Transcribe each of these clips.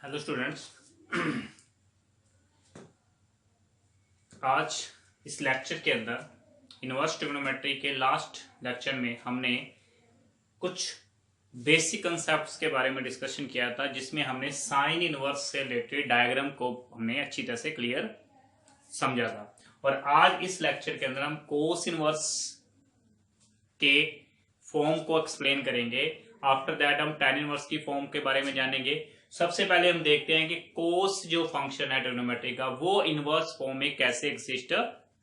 Hello students. आज इस lecture के अंदर इनवर्स ट्रिग्नोमेट्री के लास्ट लेक्चर में हमने कुछ बेसिक कंसेप्ट्स के बारे में डिस्कशन किया था, जिसमें हमने साइन इनवर्स से रिलेटेड डायग्राम को हमने अच्छी तरह से क्लियर समझा था। और आज इस लेक्चर के अंदर हम कोस इनवर्स के फॉर्म को एक्सप्लेन करेंगे। आफ्टर दैट हम tan इनवर्स की फॉर्म के बारे में जानेंगे। सबसे पहले हम देखते हैं कि कोस जो फंक्शन है ट्रिग्नोमेट्री का, वो इनवर्स फॉर्म में कैसे एग्जिस्ट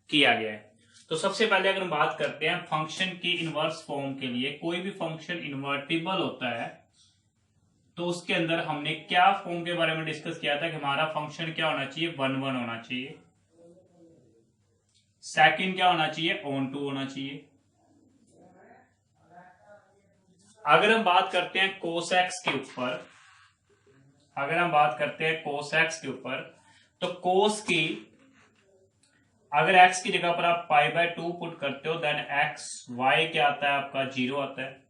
किया गया है। तो सबसे पहले अगर हम बात करते हैं फंक्शन की इनवर्स फॉर्म के लिए, कोई भी फंक्शन इन्वर्टिबल होता है तो उसके अंदर हमने क्या फॉर्म के बारे में डिस्कस किया था कि हमारा फंक्शन क्या होना चाहिए, 1 1 होना चाहिए। सेकंड क्या होना चाहिए, ऑन टू होना चाहिए। अगर हम बात करते हैं कोस एक्स के ऊपर, तो कोस की अगर x की जगह पर आप π/2 पुट करते हो देन x y क्या आता है आपका 0 आता है।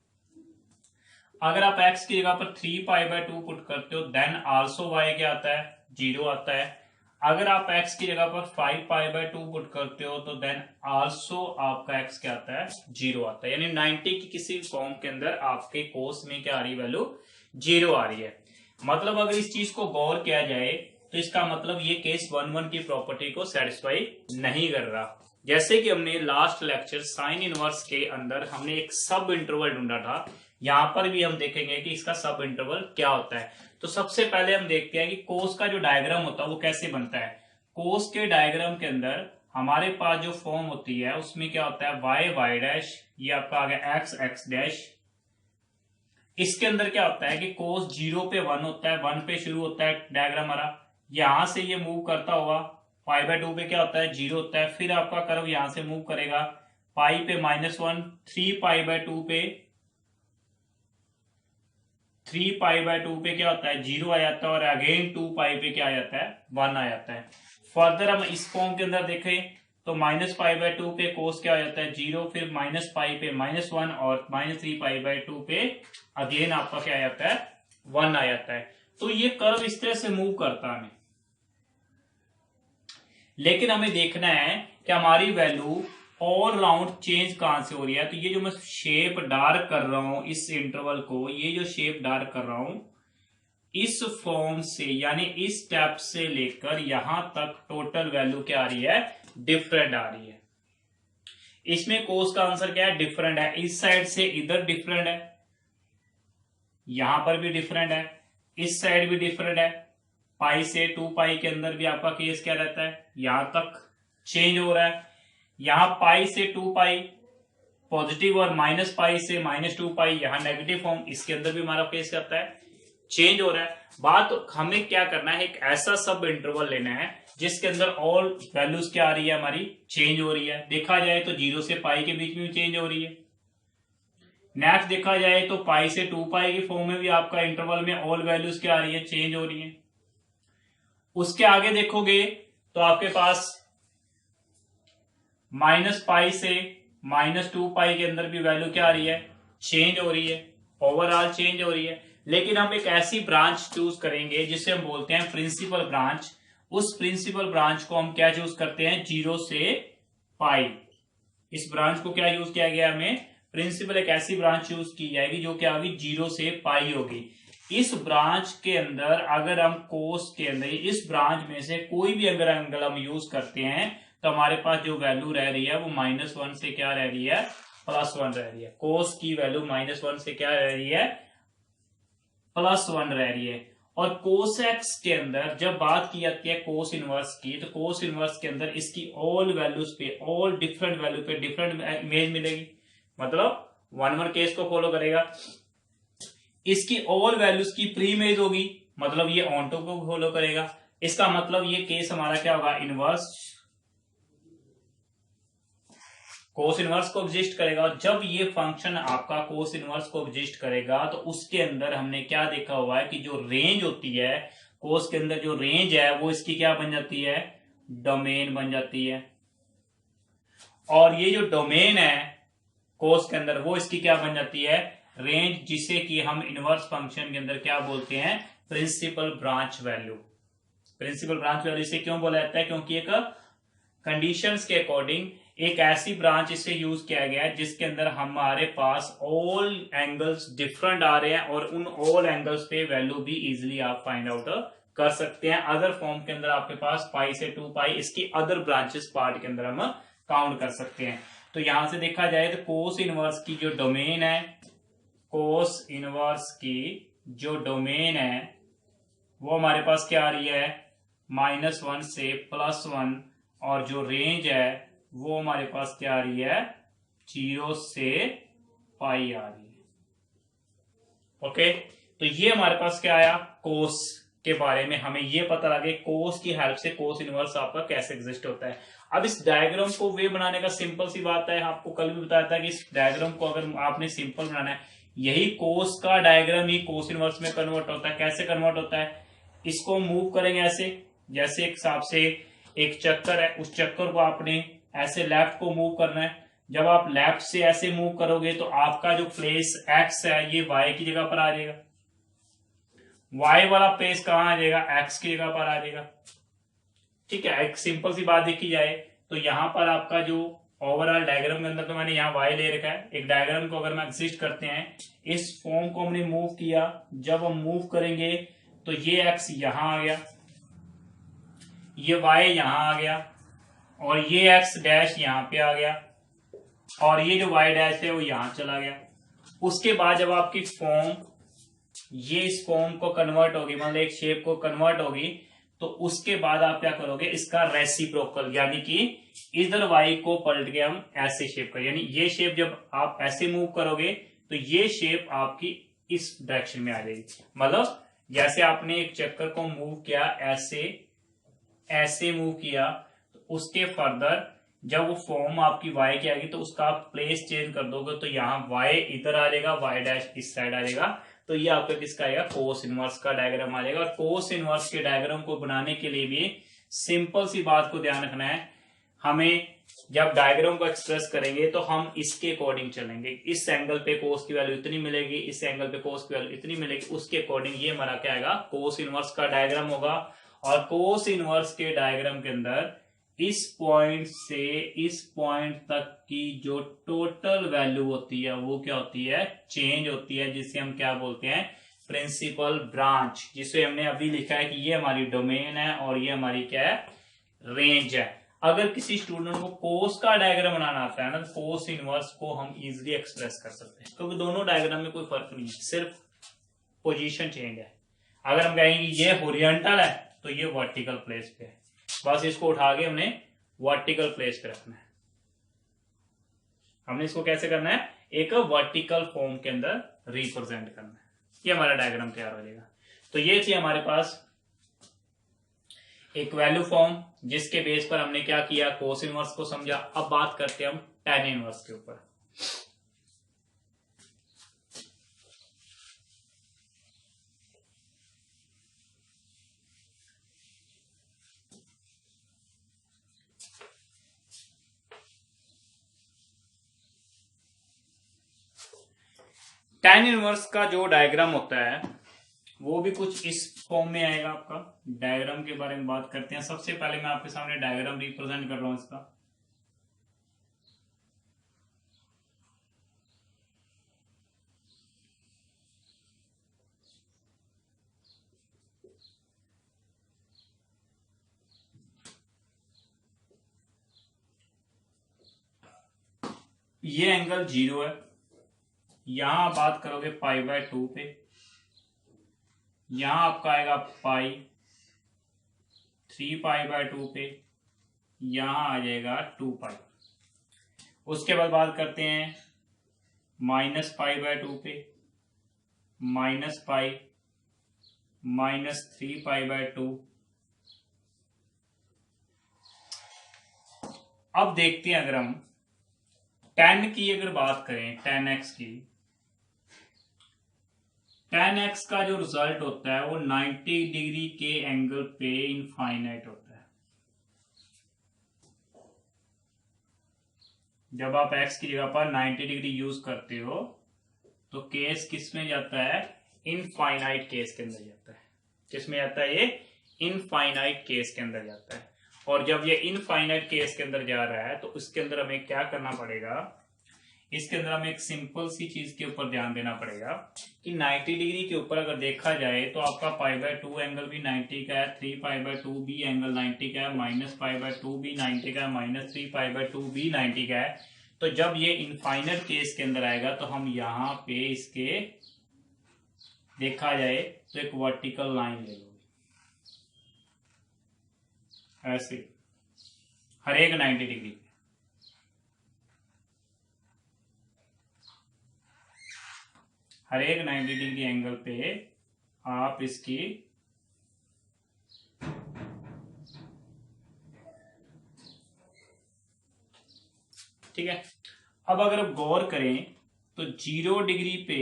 अगर आप x की जगह पर 3π/2 पुट करते हो देन आल्सो y क्या आता है 0 आता है। अगर आप x की जगह पर 5π/2 पुट करते हो तो देन आल्सो आपका x क्या आता है 0 आता है। यानी 90 की किसी फॉर्म के अंदर आपके कोस में क्या आ रही वैल्यू 0 आ रही है। मतलब अगर इस चीज को गौर किया जाए तो इसका मतलब ये केस 1 1 की प्रॉपर्टी को सेटिस्फाई नहीं कर रहा। जैसे कि हमने लास्ट लेक्चर साइन इनवर्स के अंदर हमने एक सब इंटरवल ढूंढा था, यहां पर भी हम देखेंगे कि इसका सब इंटरवल क्या होता है। तो सबसे पहले हम देखते हैं कि कोस का जो डायग्राम होता है वो कैसे बनता है। कोस के डायग्राम के अंदर हमारे पास जो फॉर्म होती है उसमें क्या होता है y y डैश, ये आपका आ गया x x डैश। इसके अंदर क्या होता है कि कोस 0 पे 1 होता है, 1 पे शुरू होता है डायग्राम हमारा, यहां से ये मूव करता होगा π/2 पे क्या होता है 0 होता है। फिर आपका कर्व यहां से मूव करेगा पाई पे -1, 3π/2 पे क्या होता है 0 आ जाता है और अगेन 2π पे क्या आ जाता है 1 आ जाता है। फर्दर हम इस फॉर्म के अंदर देखें तो -π/2 पे कोस क्या आ जाता है 0, फिर -π पे -1 और -3π/2 पे अगेन आपका क्या आ जाता है 1 आ जाता है। तो ये कर्व इस तरह से मूव करता है। लेकिन हमें देखना है कि हमारी वैल्यू ऑल राउंड चेंज कहां से हो रही है। तो ये जो मैं शेप डार्क कर रहा हूं इस इंटरवल को, ये जो शेप डार्क कर रहा हूं इस फॉर्म से यानी इस स्टेप से लेकर यहां तक टोटल वैल्यू क्या आ रही है डिफरेंट आ रही है। इसमें कोस का आंसर क्या है डिफरेंट है। इस साइड से इधर डिफरेंट है, यहां पर भी डिफरेंट है, इस साइड भी डिफरेंट है। पाई से 2π के अंदर भी आपका केस क्या रहता है यहां तक चेंज हो रहा है। यहां पाई से 2π पॉजिटिव और -π से -2π यहां नेगेटिव फॉर्म, इसके अंदर भी हमारा केस करता है चेंज हो रहा है। बात हमें क्या करना है, एक ऐसा सब इंटरवल लेना है जिसके अंदर ऑल वैल्यूज क्या आ रही है हमारी चेंज हो रही है। देखा जाए तो 0 से π के बीच में भी चेंज हो रही है। नेक्स्ट देखा जाए तो पाई से 2π की फॉर्म में भी आपका इंटरवल में ऑल वैल्यूज क्या आ रही है चेंज हो रही है। उसके आगे देखोगे तो आपके पास -π से -2π के अंदर भी वैल्यू क्या आ रही है चेंज हो रही है, ओवरऑल चेंज हो रही है। लेकिन हम एक ऐसी ब्रांच चूज करेंगे जिसे हम बोलते हैं प्रिंसिपल ब्रांच। उस प्रिंसिपल ब्रांच को हम क्या चूज करते हैं 0 से π। इस ब्रांच को क्या यूज किया गया, हमें प्रिंसिपल एक ऐसी ब्रांच चूज की जाएगी जो क्या होगी 0 से π होगी। इस ब्रांच के अंदर अगर हम कोस के अंदर इस ब्रांच में से कोई भी अगर एंगल हम यूज करते हैं तो हमारे पास जो वैल्यू रह रही है वो -1 से क्या रह रही है +1 रह रही है। कोस की वैल्यू -1 से क्या रह रही है +1 रह रही है। और कोस एक्स के अंदर जब बात की जाती है कोस इनवर्स की, तो कोस इनवर्स के अंदर इसकी ऑल वैल्यूज पे ऑल डिफरेंट वैल्यू पे डिफरेंट इमेज मिलेगी। मतलब 1 1 केस को फॉलो करेगा। इसकी ऑल वैल्यूज की प्री इमेज होगी, मतलब ये ऑन टू को फॉलो करेगा। इसका मतलब ये केस हमारा क्या होगा इनवर्स कोस इनवर्स को एग्जिस्ट करेगा। और जब ये फंक्शन आपका कोस इनवर्स को एग्जिस्ट करेगा तो उसके अंदर हमने क्या देखा हुआ है कि जो रेंज होती है कोस के अंदर, जो रेंज है वो इसकी क्या बन जाती है डोमेन बन जाती है। और ये जो डोमेन है कोस के अंदर वो इसकी क्या बन जाती है रेंज, जिसे कि हम इनवर्स फंक्शन के अंदर क्या बोलते हैं principal branch value. Principal branch value इसे क्यों बोला जाता है, क्योंकि एक कंडीशंस के अकॉर्डिंग एक ऐसी ब्रांच इसे यूज किया गया है जिसके अंदर हमारे पास ऑल एंगल्स डिफरेंट आ रहे हैं और उन ऑल एंगल्स पे वैल्यू भी इजीली आप फाइंड आउट कर सकते हैं। अदर फॉर्म के अंदर आपके पास पाई से 2 पाई इसकी अदर ब्रांचेस पार्ट के अंदर हम काउंट कर सकते हैं। तो यहां से देखा जाए तो कोस इनवर्स की जो डोमेन है, कोस इनवर्स की जो डोमेन है वो हमारे पास क्या आ रही है, -1 से +1, और जो रेंज है वो हमारे पास क्या आ रही है, 0 से पाई आ रही है। ओके, तो ये हमारे पास क्या आया, कोस के बारे में हमें ये पता लगे कोस की हेल्प से कोस इनवर्स आपका कैसे एग्जिस्ट होता है। अब इस डायग्राम को वे बनाने का सिंपल सी बात है, आपको कल भी बताया था कि इस डायग्राम को अगर आपने सिंपल बनाना है, यही कोस का डायग्राम ही कोस इनवर्स में कन्वर्ट होता है। कैसे कन्वर्ट होता है, इसको मूव करेंगे ऐसे, जैसे एक हिसाब से एक चक्कर है, उस चक्कर को आपने ऐसे लेफ्ट को मूव करना है। जब आप लेफ्ट से ऐसे मूव करोगे तो आपका जो प्लेस एक्स है ये वाई की जगह पर आ जाएगा, वाई वाला प्लेस कहां आ जाएगा, एक्स की जगह पर आ जाएगा। ठीक है, एक सिंपल सी बात देखी जाए तो यहां पर आपका जो ओवरऑल डायग्राम के अंदर तो मैंने यहाँ वाई ले रखा है। एक डायग्राम को अगर मैं एग्जिस्ट करते हैं, इस फॉर्म को हमने मूव किया, जब हम मूव करेंगे तो ये एक्स यहां आ गया, ये वाई यहां आ गया, और ये एक्स डैश यहां पे आ गया, और ये जो वाई डैश है वो यहां चला गया। उसके बाद जब आपकी फॉर्म ये इस फॉर्म को कन्वर्ट होगी, मतलब एक शेप को कन्वर्ट होगी, तो उसके बाद आप क्या करोगे, इसका रेसिप्रोकल, यानी कि इधर वाई को पलट के हम ऐसे शेप कर, यानी ये शेप जब आप ऐसे मूव करोगे तो ये शेप आपकी इस डायरेक्शन में आ जाएगी। मतलब जैसे आपने एक चक्कर को मूव किया, ऐसे ऐसे मूव किया, तो उसके फर्दर जब वो फॉर्म आपकी वाई की आएगी तो उसका आप प्लेस चेंज कर दोगे, तो यहाँ वाई इधर आ जाएगा, वाई डैश इस साइड आ जाएगा। तो ये आपका किसका आएगा, कोस इनवर्स का डायग्राम आ जाएगा। और कोस इनवर्स के डायग्राम को बनाने के लिए भी सिंपल सी बात को ध्यान रखना है, हमें जब डायग्राम को एक्सप्रेस करेंगे तो हम इसके अकॉर्डिंग चलेंगे। इस एंगल पे कोस की वैल्यू इतनी मिलेगी, इस एंगल पे कोस की वैल्यू इतनी मिलेगी, उसके अकॉर्डिंग ये हमारा क्या आएगा, कोस इनवर्स का डायग्राम होगा। और कोस इनवर्स के डायग्राम के अंदर इस पॉइंट से इस पॉइंट तक की जो टोटल वैल्यू होती है वो क्या होती है, चेंज होती है, जिसे हम क्या बोलते हैं, प्रिंसिपल ब्रांच, जिसे हमने अभी लिखा है कि ये हमारी डोमेन है और ये हमारी क्या है, रेंज है। अगर किसी स्टूडेंट को कोस का डायग्राम बनाना आता है ना, तो कोस इनवर्स को हम इजीली एक्सप्रेस कर सकते हैं, क्योंकि दोनों डायग्राम में कोई फर्क नहीं है, सिर्फ पोजीशन चेंज है। अगर हम कहेंगे ये हॉरिजॉन्टल है तो ये वर्टिकल प्लेस पे है, बस इसको उठा के हमने वर्टिकल प्लेस पे रखना है। हमने इसको कैसे करना है, एक वर्टिकल फॉर्म के अंदर रिप्रेजेंट करना है। ये हमारा डायग्राम तैयार हो जाएगा। तो ये थी हमारे पास एक वैल्यू फॉर्म, जिसके बेस पर हमने क्या किया, कोस इनवर्स को समझा। अब बात करते हैं हम tan इनवर्स के ऊपर। tan इनवर्स का जो डायग्राम होता है वो भी कुछ इस फॉर्म में आएगा। आपका डायग्राम के बारे में बात करते हैं। सबसे पहले मैं आपके सामने डायग्राम रिप्रेजेंट कर रहा हूं इसका। ये एंगल 0 है, यहां बात करोगे π/2 पे, यहां आपका आएगा पाई 3π/2 पे, यहां आ जाएगा 2π। उसके बाद बात करते हैं -π/2 पे, -π, -3π/2। अब देखते हैं, अगर हम tan की अगर बात करें, tan x की, tan x का जो रिजल्ट होता है वो 90 डिग्री के एंगल पे इनफाइनाइट होता है। जब आप x की जगह पर 90 डिग्री यूज करते हो तो केस किस में जाता है, इनफाइनाइट केस के अंदर जाता है। किसमें जाता है? ये इनफाइनाइट केस के अंदर जाता है। और जब ये इनफाइनाइट केस के अंदर जा रहा है तो उसके अंदर हमें क्या करना पड़ेगा? इसके अंदर हमें एक सिंपल सी चीज के ऊपर ध्यान देना पड़ेगा कि 90 डिग्री के ऊपर अगर देखा जाए तो आपका π/2 एंगल भी 90 का है, 3π/2 भी एंगल 90 का है, -π/2 भी 90 का है, -3π/2 भी 90 का है। तो जब ये इनफाइनाइट केस के अंदर आएगा तो हम यहाँ पे इसके देखा जाए तो एक वर्टिकल लाइन ले लो ऐसे हर एक 90 डिग्री, हर एक 90 डिग्री एंगल पे आप इसकी ठीक है। अब अगर गौर करें तो 0 डिग्री पे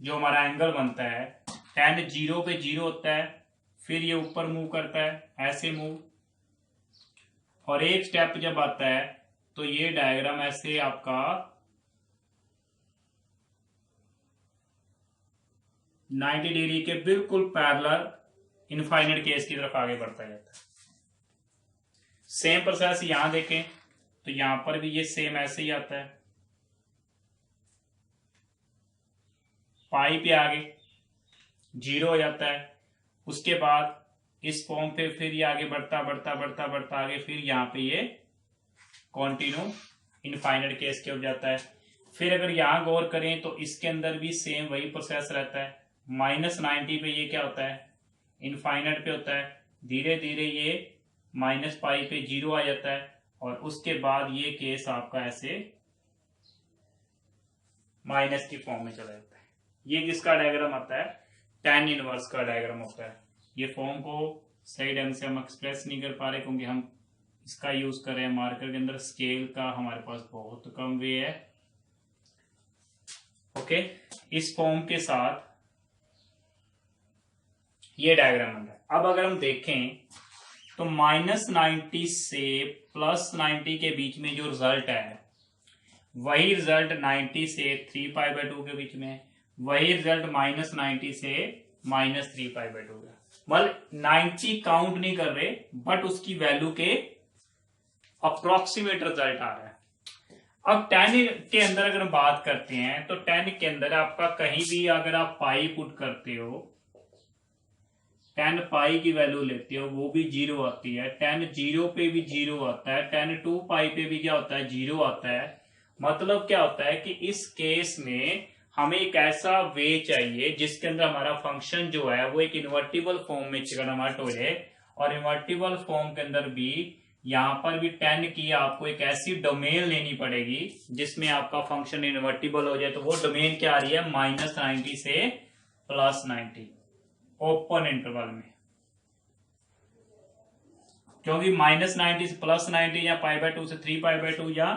जो हमारा एंगल बनता है, tan 0 पे 0 होता है, फिर ये ऊपर मूव करता है ऐसे मूव, और एक स्टेप जब आता है तो ये डायग्राम ऐसे आपका 90 डिग्री के बिल्कुल पैरेलल इनफाइनाइट केस की तरफ आगे बढ़ता जाता है। सेम प्रोसेस यहां देखें तो यहां पर भी ये सेम ऐसे ही आता है, पाई पे आगे 0 हो जाता है, उसके बाद इस फॉर्म पे फिर ये आगे बढ़ता बढ़ता बढ़ता बढ़ता आगे, फिर यहाँ पे ये कॉन्टिन्यू इनफाइनाइट केस के हो जाता है। फिर अगर यहाँ गौर करें तो इसके अंदर भी सेम वही प्रोसेस रहता है, -90 पे ये क्या होता है? इनफाइनाइट पे होता है, धीरे धीरे ये -π पे 0 आ जाता है, और उसके बाद ये केस आपका ऐसे माइनस की फॉर्म में चला जाता है। ये किसका डायग्राम आता है? tan इनवर्स का डायग्राम होता है। ये फॉर्म को सही ढंग से हम एक्सप्रेस नहीं कर पा रहे क्योंकि हम इसका यूज कर रहे हैं मार्कर के अंदर, स्केल का हमारे पास बहुत कम वे है। ओके, इस फॉर्म के साथ ये डायग्राम बनता है। अब अगर हम देखें तो -90 से +90 के बीच में जो रिजल्ट है वही रिजल्ट 90 से 3π/2 के बीच में, वही रिजल्ट -90 से -3π/2 का। मतलब 90 काउंट नहीं कर रहे बट उसकी वैल्यू के अप्रोक्सीमेट रिजल्ट आ रहा है। अब tan के अंदर अगर हम बात करते हैं तो tan के अंदर आपका कहीं भी अगर आप पाई पुट करते हो, tan पाई की वैल्यू लेते हो वो भी 0 आती है, tan 0 पे भी 0 आता है, tan 2π पे भी क्या होता है? 0 आता है। मतलब क्या होता है कि इस केस में हमें एक ऐसा वे चाहिए जिसके अंदर हमारा फंक्शन जो है वो एक इन्वर्टिबल फॉर्म में कन्वर्ट हो जाए, और इन्वर्टिबल फॉर्म के अंदर भी यहां पर भी tan की आपको एक ऐसी डोमेन लेनी पड़ेगी जिसमें आपका फंक्शन इन्वर्टिबल हो जाए। तो वो डोमेन क्या आ रही है? -90 से +90 ओपन इंटरवल में, क्योंकि -90 से +90 या π/2 से 3π/2 या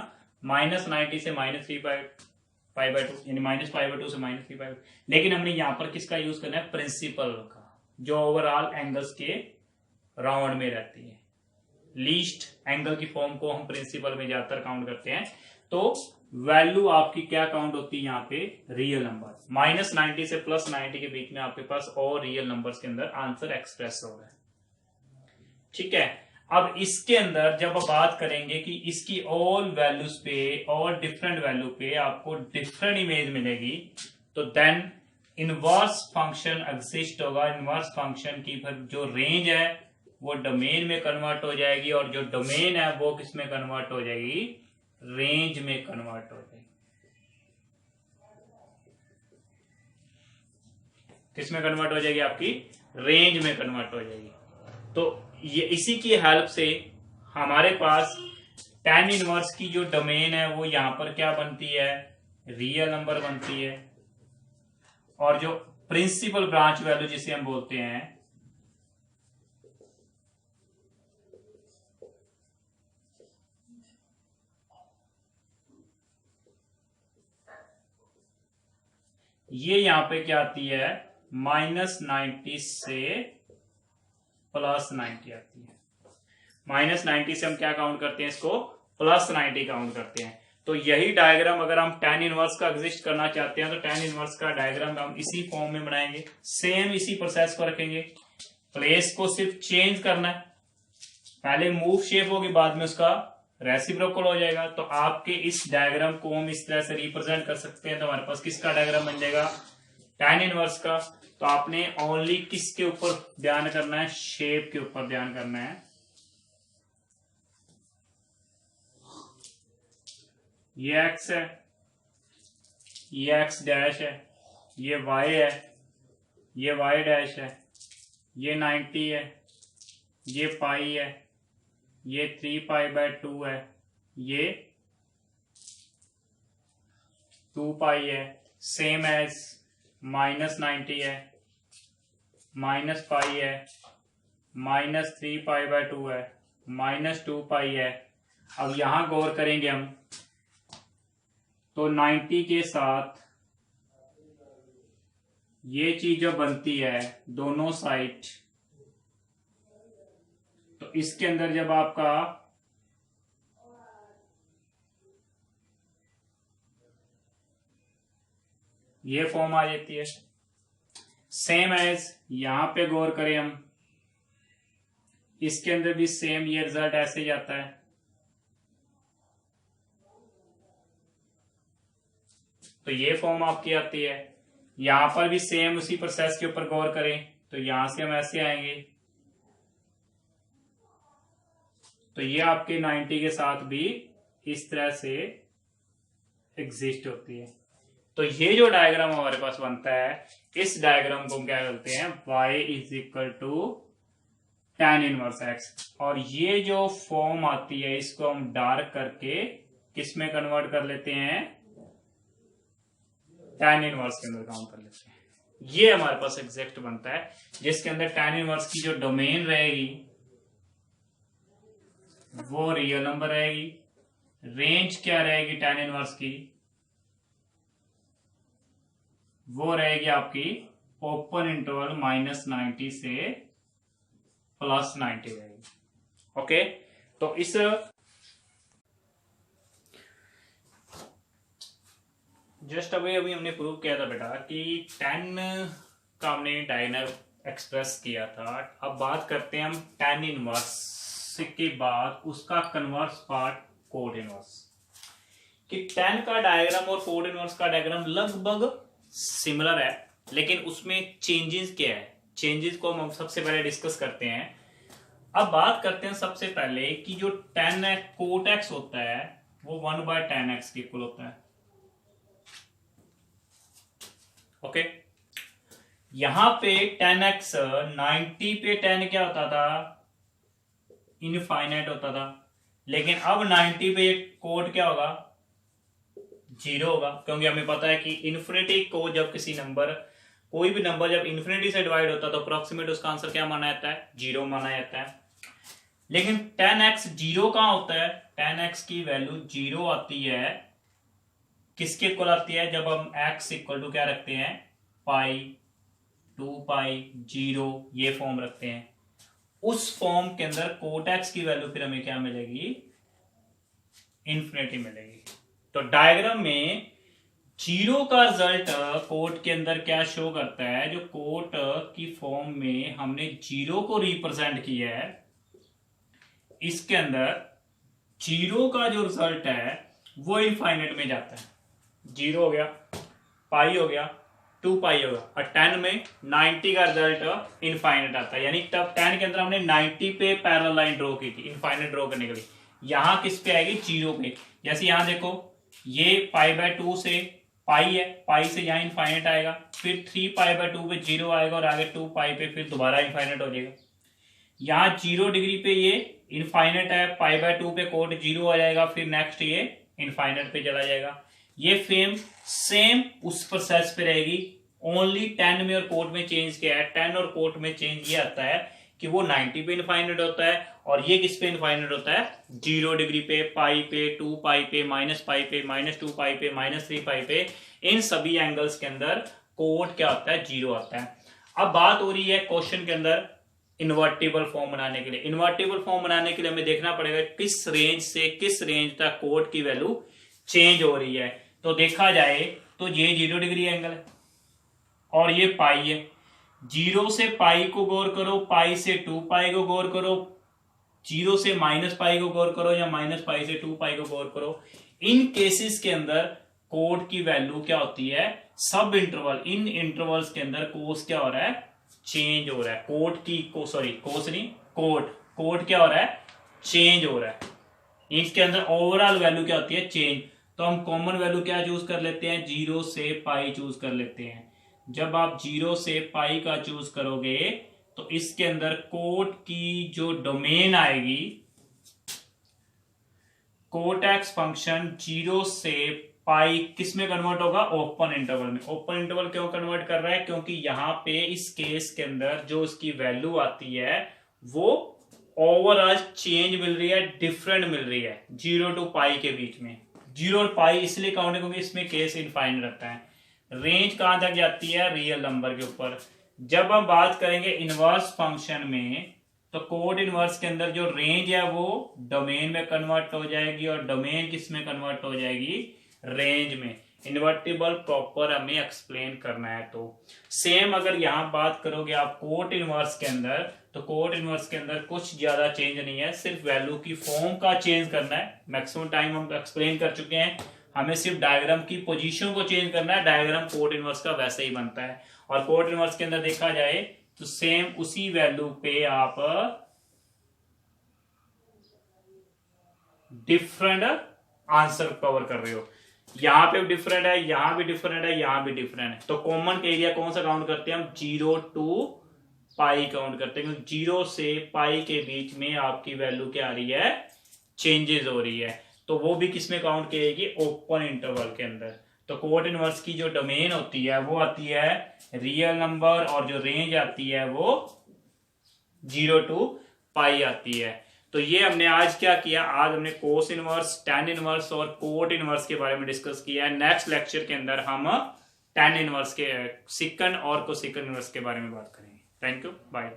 -90 से -3π/2 यानी -π/2 से -3π/2। लेकिन हमने यहां पर किसका यूज करना है? प्रिंसिपल का, जो ओवरऑल एंगल्स के राउंड में रहती है। लीस्ट एंगल की फॉर्म को हम प्रिंसिपल में ज्यादातर काउंट करते हैं। तो वैल्यू आपकी क्या काउंट होती है यहाँ पे? Real number. -90 से +90 के बीच में आपके पास और रियल नंबर्स के अंदर आंसर एक्सप्रेस हो रहा है। ठीक है, अब इसके अंदर जब आप बात करेंगे कि इसकी ऑल वैल्यूज पे और डिफरेंट वैल्यू पे आपको डिफरेंट इमेज मिलेगी, तो देन इनवर्स फंक्शन एग्जिस्ट होगा। इनवर्स फंक्शन की फिर जो रेंज है वो डोमेन में कन्वर्ट हो जाएगी, और जो डोमेन है वो किस में कन्वर्ट हो जाएगी? रेंज में कन्वर्ट हो जाएगी। किस में कन्वर्ट हो जाएगी? आपकी रेंज में कन्वर्ट हो जाएगी। तो ये इसी की हेल्प से हमारे पास tan इनवर्स की जो डोमेन है वो यहां पर क्या बनती है? रियल नंबर बनती है, और जो प्रिंसिपल ब्रांच वैल्यू जिसे हम बोलते हैं ये यहां पे क्या आती है? -90 से +90 आती है। -90 से हम क्या काउंट करते हैं? इसको +90 काउंट करते हैं। तो यही डायग्राम अगर हम tan इनवर्स का एग्जिस्ट करना चाहते हैं तो tan इनवर्स का डायग्राम हम इसी फॉर्म में बनाएंगे, सेम इसी प्रोसेस को रखेंगे, प्लेस को सिर्फ चेंज करना है, पहले मूव शेप होगी बाद में उसका रेसिप्रोकल हो जाएगा। तो आपके इस डायग्राम को हम इस तरह से रिप्रेजेंट कर सकते हैं। तो हमारे पास किसका डायग्राम बन जाएगा, tan इनवर्स का। तो आपने ओनली किसके ऊपर ध्यान करना है, शेप के ऊपर ध्यान करना है। ये x है, ये x डैश है, ये y है, ये y डैश है, ये 90 है, ये पाई है, ये 3π/2 है, ये 2π है, सेम एज -90 है, -π है, -3π/2 है, -2π है। अब यहां गौर करेंगे हम तो 90 के साथ ये चीज जो बनती है दोनों साइड, तो इसके अंदर जब आपका ये फॉर्म आ जाती है, सेम एज यहां पे गौर करें हम, इसके अंदर भी सेम ये रिजल्ट ऐसे जाता है। तो ये फॉर्म आपकी आती है। यहां पर भी सेम उसी प्रोसेस के ऊपर गौर करें तो यहां से हम ऐसे आएंगे, तो ये आपके 90 के साथ भी इस तरह से एग्जिस्ट होती है। तो ये जो डायग्राम हमारे पास बनता है, इस डायग्राम को हम क्या बोलते हैं, y = tan इनवर्स x। और ये जो फॉर्म आती है इसको हम डार्क करके किस में कन्वर्ट कर लेते हैं, tan इनवर्स के अंदर काउंट कर लेते हैं। ये हमारे पास एग्जैक्ट बनता है, जिसके अंदर tan इनवर्स की जो डोमेन रहेगी वो रियल नंबर रहेगी। रेंज क्या रहेगी tan इनवर्स की, वो रहेगी आपकी ओपन इंटरवल -90 से +90 रहेगी। ओके, तो इस जस्ट अभी हमने प्रूव किया था बेटा कि 10 का हमने डायगोनल एक्सप्रेस किया था। अब बात करते हैं हम tan इनवर्स के बाद उसका कन्वर्स पार्ट कोड इनवर्स, कि 10 का डायग्राम और कोड इनवर्स का डायग्राम लगभग सिमिलर है, लेकिन उसमें चेंजेस क्या है, चेंजेस को हम सबसे पहले डिस्कस करते हैं। अब बात करते हैं सबसे पहले कि जो 10 कोट एक्स होता है वो 1/10x के इक्वल होता है। ओके, यहां पे 10x 90 पे 10 क्या होता था, इनफाइनाइट होता था, लेकिन अब 90 पे कोड क्या होगा, 0 होगा, क्योंकि हमें पता है कि इन्फिनिटी को जब किसी नंबर, कोई भी नंबर जब इन्फिनिटी से डिवाइड होता है तो अप्रोक्सीमेट उसका आंसर क्या माना जाता है, 0 माना जाता है। लेकिन 10x 0 कहां होता है, 10x की वैल्यू 0 आती है किसके इक्वल आती है, जब हम x इक्वल टू क्या रखते हैं, पाई, 2π, 0 ये फॉर्म रखते हैं। उस फॉर्म के अंदर कोट एक्स की वैल्यू फिर हमें क्या मिलेगी, इन्फिनिटी मिलेगी। तो डायग्राम में 0 का रिजल्ट कोट के अंदर क्या शो करता है, जो कोट की फॉर्म में हमने 0 को रिप्रेजेंट किया है, इसके अंदर 0 का जो रिजल्ट है वो इनफाइनाइट में जाता है। 0 हो गया, पाई हो गया, 2π होगा, और 10 में 90 का रिजल्ट इनफाइनाइट आता है। यानी तब 10 के अंदर हमने 90 पे पैरेलल लाइन ड्रॉ की थी इनफाइनाइट ड्रॉ करने के लिए, यहां किस पे आएगी, 0 पे। जैसे यहां देखो ये π/2 से पाई है, पाई से यहां इनफाइनाइट आएगा, फिर 3π/2 पे 0 आएगा और आगे 2π पे फिर दोबारा इनफाइनाइट हो जाएगा। यहां 0 डिग्री पे ये इनफाइनाइट है, π/2 पे कोड 0 आ जाएगा, फिर नेक्स्ट ये इनफाइनाइट पे चला जाएगा। ये फेम सेम उस प्रोसेस पे रहेगी, ओनली 10 में और कोट में चेंज क्या है, 10 और कोट में चेंज ये आता है कि वो 90 पे इनफाइनाइट होता है और ये किस पे इनफाइनाइट होता है, 0 डिग्री पे, पाई पे, 2π पे, -π पे, -2π पे, -3π पे। इन सभी एंगल्स के अंदर कोड क्या होता है, 0 आता है। अब बात हो रही है क्वेश्चन के अंदर इन्वर्टिबल फॉर्म बनाने के लिए। इन्वर्टिबल फॉर्म बनाने के लिए हमें देखना पड़ेगा किस रेंज से किस रेंज तक कोड की वैल्यू चेंज हो रही है। तो देखा जाए तो ये 0 डिग्री एंगल है और ये पाई है। 0 से पाई को गौर करो, पाई से 2 पाई को गौर करो, 0 से माइनस पाई को गौर करो या माइनस पाई से 2 पाई को गौर करो। इन केसेस के अंदर कोड की वैल्यू क्या होती है, सब इंटरवल, इन इंटरवल्स के अंदर कोस क्या हो रहा है, चेंज हो रहा है। कोड की कोस नहीं, कोड क्या हो रहा है, चेंज हो रहा है। इसके अंदर ओवरऑल वैल्यू क्या होती है, चेंज। तो हम कॉमन वैल्यू क्या चूज कर लेते हैं, 0 से पाई चूज कर लेते हैं। जब आप 0 से पाई का चूज करोगे तो इसके अंदर कोड की जो डोमेन आएगी, कोट एक्स फंक्शन 0 से पाई किस में कन्वर्ट होगा, ओपन इंटरवल में। ओपन इंटरवल क्यों कन्वर्ट कर रहा है, क्योंकि यहां पे इस केस के अंदर जो उसकी वैल्यू आती है वो ओवरऑल चेंज मिल रही है, डिफरेंट मिल रही है 0 टू पाई के बीच में। 0 और पाई इसलिए काउंट है क्योंकि इसमें केस इनफाइनाइट रहता है। रेंज कहां तक जाती है, रियल नंबर के ऊपर। जब हम बात करेंगे इनवर्स फंक्शन में तो कोड इनवर्स के अंदर जो रेंज है वो डोमेन में कन्वर्ट हो जाएगी और डोमेन किस में कन्वर्ट हो जाएगी, रेंज में। इन्वर्टिबल प्रॉपर हमें एक्सप्लेन करना है। तो सेम अगर यहां बात करोगे आप कोट इनवर्स के अंदर, तो कोट इनवर्स के अंदर कुछ ज्यादा चेंज नहीं है, सिर्फ वैल्यू की फॉर्म का चेंज करना है। मैक्सिमम टाइम हम एक्सप्लेन कर चुके हैं, हमें सिर्फ डायग्राम की पोजीशन को चेंज करना है। डायग्राम कोट इनवर्स का वैसे ही बनता है। और कोट इनवर्स के अंदर देखा जाए तो सेम उसी वैल्यू पे आप डिफरेंट आंसर कवर कर रहे हो। यहां पे डिफरेंट है, यहां भी डिफरेंट है, यहां भी डिफरेंट है। तो कॉमन एरिया कौन सा काउंट करते हैं हम, 0 टू पाई काउंट करते हैं। 0 से पाई के बीच में आपकी वैल्यू क्या आ रही है, चेंजेस हो रही है। तो वो भी किसमें काउंट करेगी, ओपन इंटरवल के अंदर। तो कोट इनवर्स की जो डोमेन होती है वो आती है रियल नंबर और जो रेंज आती है वो 0 टू पाई आती है। तो ये हमने आज क्या किया, आज हमने कोस इनवर्स, टैन इनवर्स और कोट इनवर्स के बारे में डिस्कस किया है। नेक्स्ट लेक्चर के अंदर हम टैन इनवर्स के, सिकन और कोसेकन इनवर्स के बारे में बात करेंगे। Thank you, bye.